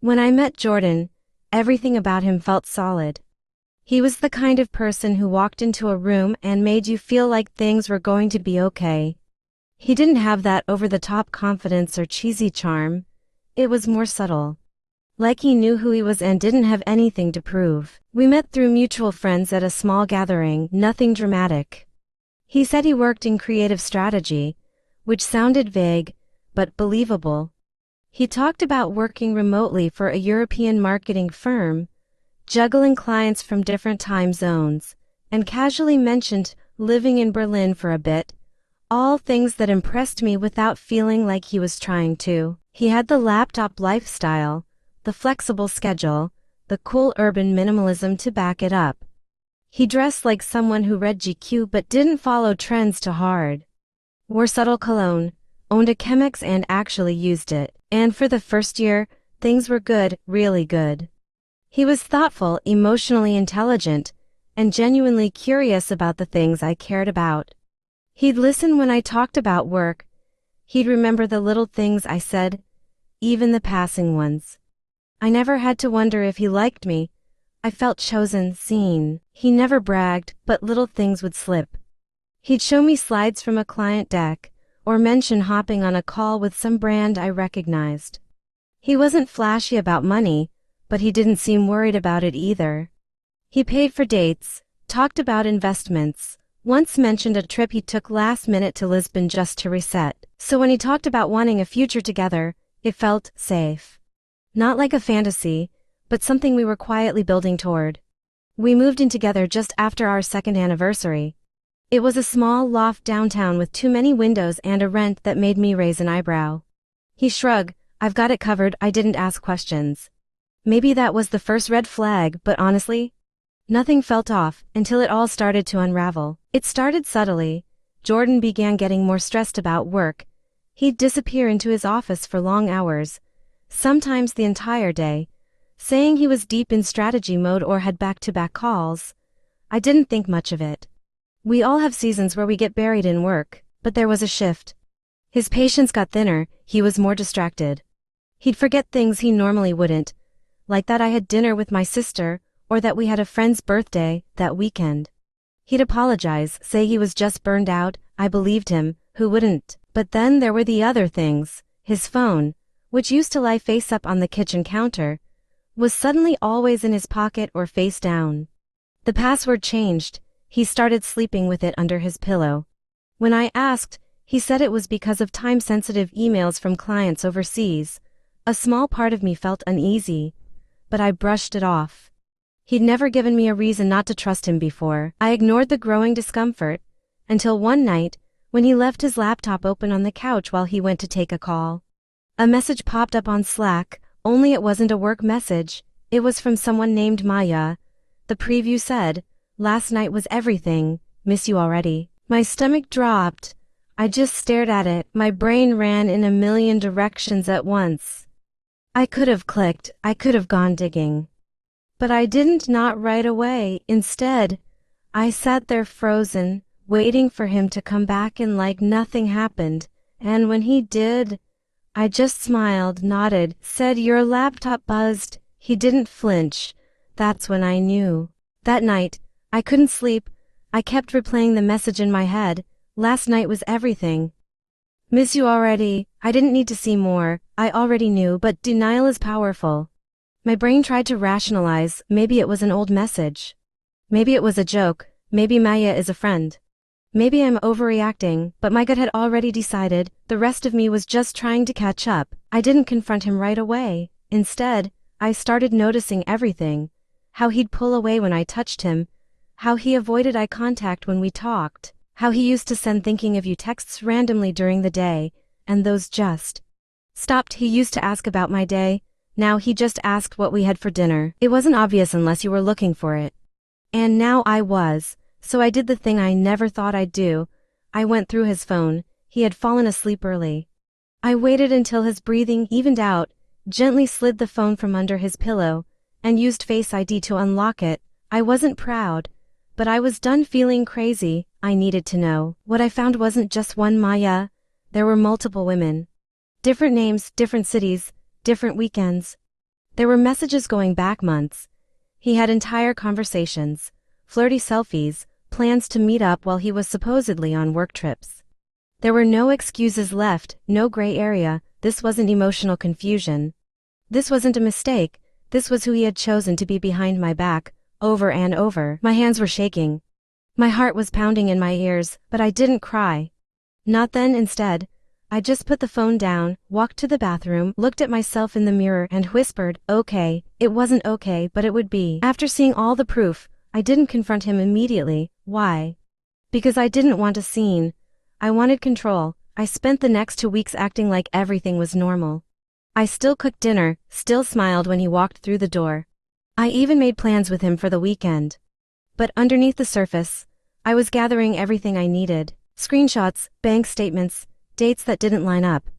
When I met Jordan, everything about him felt solid. He was the kind of person who walked into a room and made you feel like things were going to be okay. He didn't have that over-the-top confidence or cheesy charm. It was more subtle. Like he knew who he was and didn't have anything to prove. We met through mutual friends at a small gathering, nothing dramatic. He said he worked in creative strategy, which sounded vague, but believable. He talked about working remotely for a European marketing firm, juggling clients from different time zones, and casually mentioned living in Berlin for a bit, all things that impressed me without feeling like he was trying to. He had the laptop lifestyle, the flexible schedule, the cool urban minimalism to back it up. He dressed like someone who read GQ but didn't follow trends too hard. Wore subtle cologne, owned a Chemex and actually used it. And for the first year, things were good, really good. He was thoughtful, emotionally intelligent, and genuinely curious about the things I cared about. He'd listen when I talked about work. He'd remember the little things I said, even the passing ones. I never had to wonder if he liked me. I felt chosen, seen. He never bragged, but little things would slip. He'd show me slides from a client deck, or mention hopping on a call with some brand I recognized. He wasn't flashy about money, but he didn't seem worried about it either. He paid for dates, talked about investments, once mentioned a trip he took last minute to Lisbon just to reset. So when he talked about wanting a future together, it felt safe. Not like a fantasy, but something we were quietly building toward. We moved in together just after our second anniversary. It was a small loft downtown with too many windows and a rent that made me raise an eyebrow. He shrugged, "I've got it covered, I didn't ask questions." Maybe that was the first red flag, but honestly, nothing felt off until it all started to unravel. It started subtly. Jordan began getting more stressed about work. He'd disappear into his office for long hours, sometimes the entire day, saying he was deep in strategy mode or had back-to-back calls. I didn't think much of it. We all have seasons where we get buried in work, but there was a shift. His patience got thinner, he was more distracted. He'd forget things he normally wouldn't, like that I had dinner with my sister, or that we had a friend's birthday that weekend. He'd apologize, say he was just burned out. I believed him, who wouldn't? But then there were the other things. His phone, which used to lie face up on the kitchen counter, was suddenly always in his pocket or face down. The password changed. He started sleeping with it under his pillow. When I asked, he said it was because of time-sensitive emails from clients overseas. A small part of me felt uneasy, but I brushed it off. He'd never given me a reason not to trust him before. I ignored the growing discomfort, until one night, when he left his laptop open on the couch while he went to take a call. A message popped up on Slack, only it wasn't a work message. It was from someone named Maya. The preview said, "Last night was everything, miss you already." My stomach dropped. I just stared at it. My brain ran in a million directions at once. I could have clicked, I could have gone digging. But I didn't, not right away. Instead, I sat there frozen, waiting for him to come back and like nothing happened. And when he did, I just smiled, nodded, said, "Your laptop buzzed." He didn't flinch. That's when I knew. That night, I couldn't sleep. I kept replaying the message in my head. Last night was everything. Miss you already. I didn't need to see more. I already knew, but denial is powerful. My brain tried to rationalize. Maybe it was an old message. Maybe it was a joke. Maybe Maya is a friend. Maybe I'm overreacting, but my gut had already decided. The rest of me was just trying to catch up. I didn't confront him right away. Instead, I started noticing everything. How he'd pull away when I touched him. How he avoided eye contact when we talked. How he used to send thinking of you texts randomly during the day, and those just stopped. He used to ask about my day. Now he just asked what we had for dinner. It wasn't obvious unless you were looking for it. And now I was, so I did the thing I never thought I'd do. I went through his phone. He had fallen asleep early. I waited until his breathing evened out, gently slid the phone from under his pillow, and used Face ID to unlock it. I wasn't proud, but I was done feeling crazy. I needed to know. What I found wasn't just one Maya. There were multiple women. Different names, different cities, different weekends. There were messages going back months. He had entire conversations, flirty selfies, plans to meet up while he was supposedly on work trips. There were no excuses left, no gray area. This wasn't emotional confusion. This wasn't a mistake. This was who he had chosen to be behind my back, over and over. My hands were shaking. My heart was pounding in my ears, but I didn't cry. Not then. Instead, I just put the phone down, walked to the bathroom, looked at myself in the mirror and whispered, okay. It wasn't okay, but it would be. After seeing all the proof, I didn't confront him immediately. Why? Because I didn't want a scene. I wanted control. I spent the next 2 weeks acting like everything was normal. I still cooked dinner, still smiled when he walked through the door. I even made plans with him for the weekend. But underneath the surface, I was gathering everything I needed. Screenshots, bank statements, dates that didn't line up.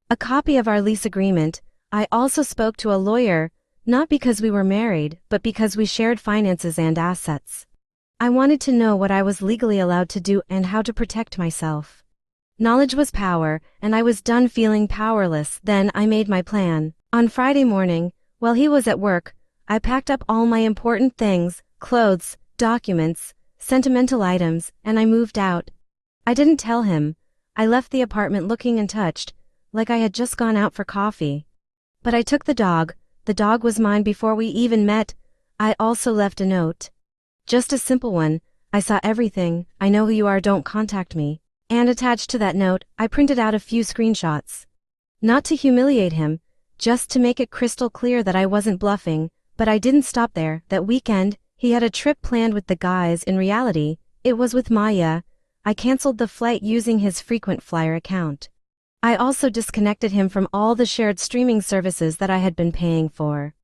A copy of our lease agreement. I also spoke to a lawyer, not because we were married, but because we shared finances and assets. I wanted to know what I was legally allowed to do and how to protect myself. Knowledge was power, and I was done feeling powerless. Then I made my plan. On Friday morning, while he was at work, I packed up all my important things, clothes, documents, sentimental items, and I moved out. I didn't tell him. I left the apartment looking untouched, like I had just gone out for coffee. But I took the dog. The dog was mine before we even met. I also left a note. Just a simple one. I saw everything. I know who you are. Don't contact me. And attached to that note, I printed out a few screenshots. Not to humiliate him, just to make it crystal clear that I wasn't bluffing. But I didn't stop there. That weekend, he had a trip planned with the guys. In reality, it was with Maya. I canceled the flight using his frequent flyer account. I also disconnected him from all the shared streaming services that I had been paying for.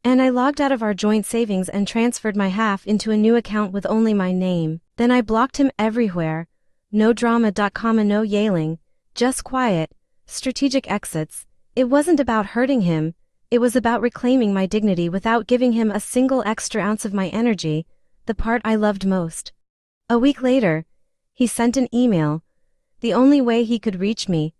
And I logged out of our joint savings and transferred my half into a new account with only my name. Then I blocked him everywhere. No drama.com and no yelling, just quiet, strategic exits. It wasn't about hurting him, it was about reclaiming my dignity without giving him a single extra ounce of my energy, the part I loved most. A week later, he sent an email. The only way he could reach me.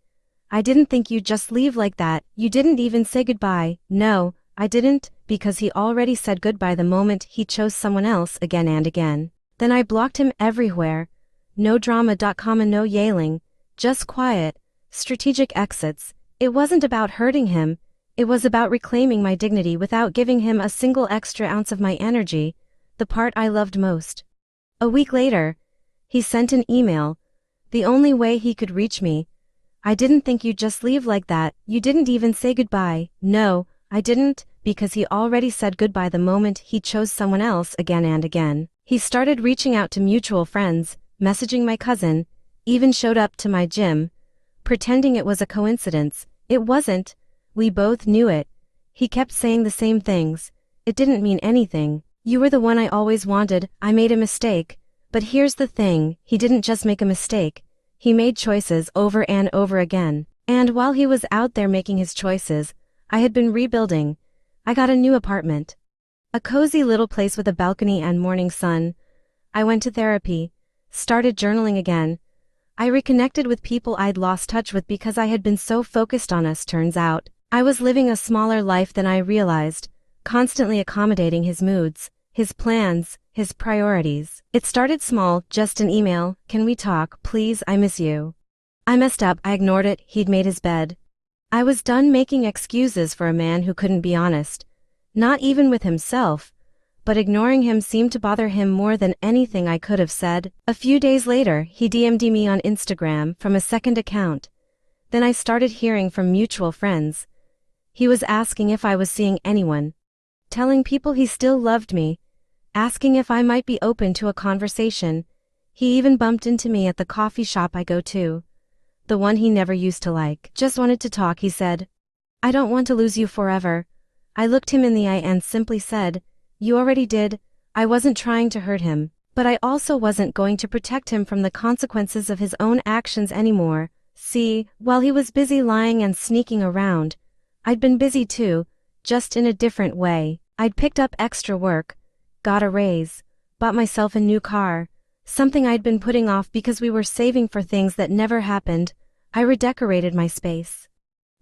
I didn't think you'd just leave like that. You didn't even say goodbye. No, I didn't, because he already said goodbye the moment he chose someone else again and again. Then I blocked him everywhere. No drama.com and no yelling, just quiet, strategic exits. It wasn't about hurting him, it was about reclaiming my dignity without giving him a single extra ounce of my energy, the part I loved most. A week later, he sent an email. The only way he could reach me. I didn't think you'd just leave like that. You didn't even say goodbye. No, I didn't, because he already said goodbye the moment he chose someone else again and again. He started reaching out to mutual friends, messaging my cousin, even showed up to my gym, pretending it was a coincidence. It wasn't. We both knew it. He kept saying the same things. It didn't mean anything. You were the one I always wanted. I made a mistake. But here's the thing, he didn't just make a mistake. He made choices over and over again. And while he was out there making his choices, I had been rebuilding. I got a new apartment. A cozy little place with a balcony and morning sun. I went to therapy. Started journaling again. I reconnected with people I'd lost touch with because I had been so focused on us. Turns out, I was living a smaller life than I realized, constantly accommodating his moods, his plans, his priorities. It started small, just an email, "Can we talk, please? I miss you." I messed up, I ignored it. He'd made his bed. I was done making excuses for a man who couldn't be honest, not even with himself. But ignoring him seemed to bother him more than anything I could have said. A few days later, he DM'd me on Instagram from a second account. Then I started hearing from mutual friends. He was asking if I was seeing anyone, telling people he still loved me, asking if I might be open to a conversation. He even bumped into me at the coffee shop I go to, the one he never used to like. "Just wanted to talk," he said. "I don't want to lose you forever." I looked him in the eye and simply said, "You already did." I wasn't trying to hurt him, but I also wasn't going to protect him from the consequences of his own actions anymore. See, while he was busy lying and sneaking around, I'd been busy too, just in a different way. I'd picked up extra work, got a raise, bought myself a new car, something I'd been putting off because we were saving for things that never happened. I redecorated my space,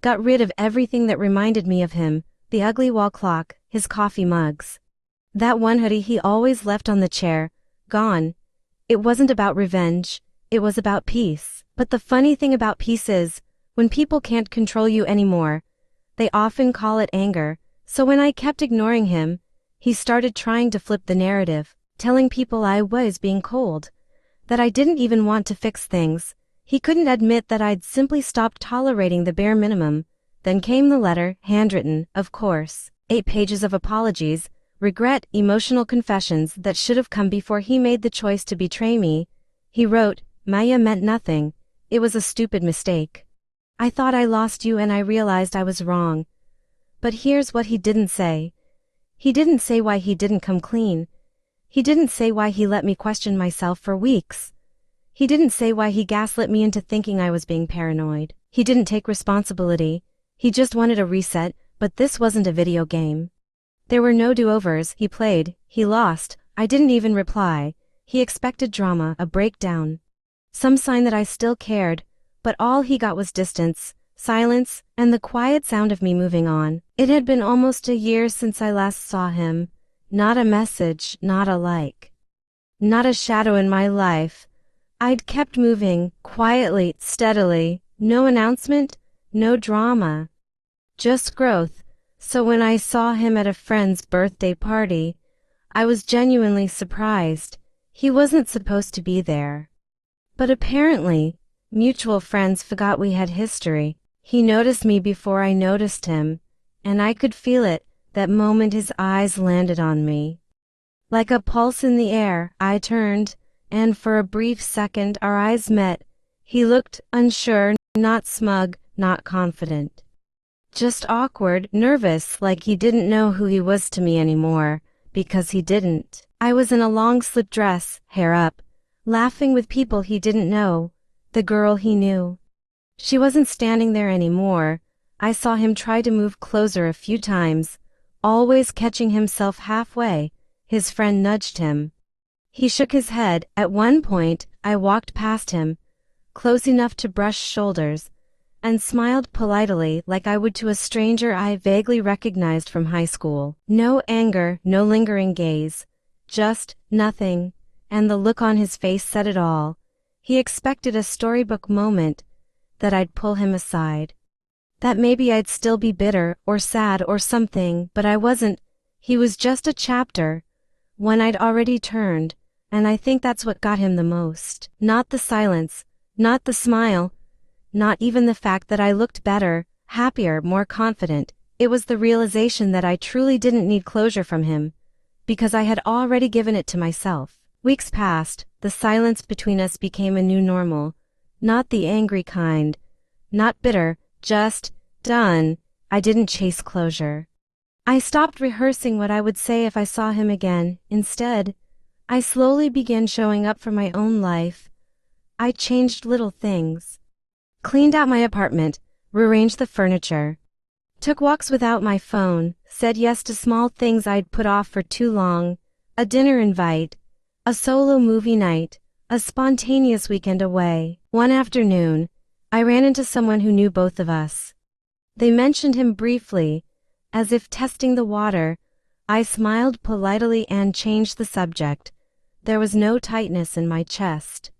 got rid of everything that reminded me of him, the ugly wall clock, his coffee mugs. That one hoodie he always left on the chair, gone. It wasn't about revenge, it was about peace. But the funny thing about peace is, when people can't control you anymore, they often call it anger. So when I kept ignoring him, he started trying to flip the narrative, telling people I was being cold, that I didn't even want to fix things. He couldn't admit that I'd simply stopped tolerating the bare minimum. Then came the letter, handwritten, of course, 8 pages of apologies, regret, emotional confessions that should have come before he made the choice to betray me. He wrote, "Maya meant nothing. It was a stupid mistake. I thought I lost you and I realized I was wrong." But here's what he didn't say. He didn't say why he didn't come clean. He didn't say why he let me question myself for weeks. He didn't say why he gaslit me into thinking I was being paranoid. He didn't take responsibility. He just wanted a reset, but this wasn't a video game. There were no do-overs. He played, he lost, I didn't even reply. He expected drama, a breakdown, some sign that I still cared, but all he got was distance, silence, and the quiet sound of me moving on. It had been almost a year since I last saw him. Not a message, not a like, not a shadow in my life. I'd kept moving, quietly, steadily, no announcement, no drama, just growth. So when I saw him at a friend's birthday party, I was genuinely surprised. He wasn't supposed to be there. But apparently, mutual friends forgot we had history. He noticed me before I noticed him, and I could feel it, that moment his eyes landed on me. Like a pulse in the air, I turned, and for a brief second our eyes met. He looked unsure, not smug, not confident. Just awkward, nervous, like he didn't know who he was to me anymore, because he didn't. I was in a long slip dress, hair up, laughing with people he didn't know, the girl he knew. She wasn't standing there anymore. I saw him try to move closer a few times, always catching himself halfway. His friend nudged him. He shook his head. At one point, I walked past him, close enough to brush shoulders, and smiled politely like I would to a stranger I vaguely recognized from high school. No anger, no lingering gaze, just nothing, and the look on his face said it all. He expected a storybook moment, that I'd pull him aside, that maybe I'd still be bitter or sad or something, but I wasn't. He was just a chapter, one I'd already turned, and I think that's what got him the most. Not the silence, not the smile, not even the fact that I looked better, happier, more confident. It was the realization that I truly didn't need closure from him, because I had already given it to myself. Weeks passed, the silence between us became a new normal, not the angry kind, not bitter, just done. I didn't chase closure. I stopped rehearsing what I would say if I saw him again. Instead, I slowly began showing up for my own life. I changed little things. Cleaned out my apartment, rearranged the furniture, took walks without my phone, said yes to small things I'd put off for too long, a dinner invite, a solo movie night, a spontaneous weekend away. One afternoon, I ran into someone who knew both of us. They mentioned him briefly, as if testing the water. I smiled politely and changed the subject. There was no tightness in my chest,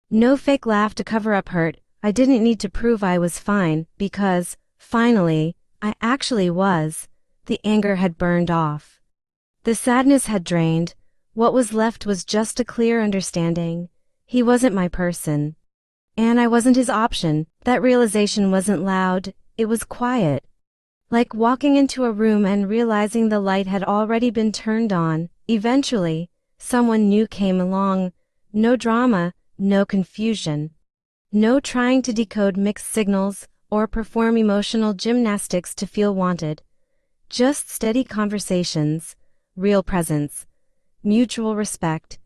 no fake laugh to cover up hurt. I didn't need to prove I was fine, because, finally, I actually was. The anger had burned off. The sadness had drained. What was left was just a clear understanding. He wasn't my person, and I wasn't his option. That realization wasn't loud, it was quiet. Like walking into a room and realizing the light had already been turned on. Eventually, someone new came along. No drama, no confusion. No trying to decode mixed signals or perform emotional gymnastics to feel wanted. Just steady conversations, real presence, mutual respect.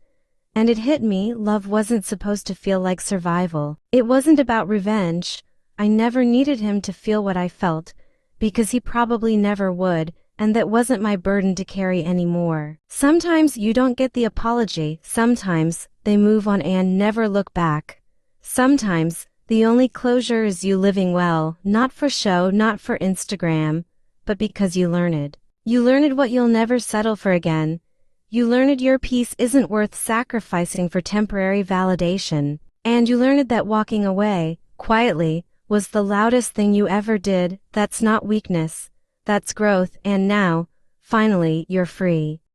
And it hit me, love wasn't supposed to feel like survival. It wasn't about revenge. I never needed him to feel what I felt, because he probably never would, and that wasn't my burden to carry anymore. Sometimes you don't get the apology. Sometimes they move on and never look back. Sometimes, the only closure is you living well, not for show, not for Instagram, but because you learned. You learned what you'll never settle for again. You learned your peace isn't worth sacrificing for temporary validation. And you learned that walking away, quietly, was the loudest thing you ever did. That's not weakness. That's growth, and now, finally, you're free.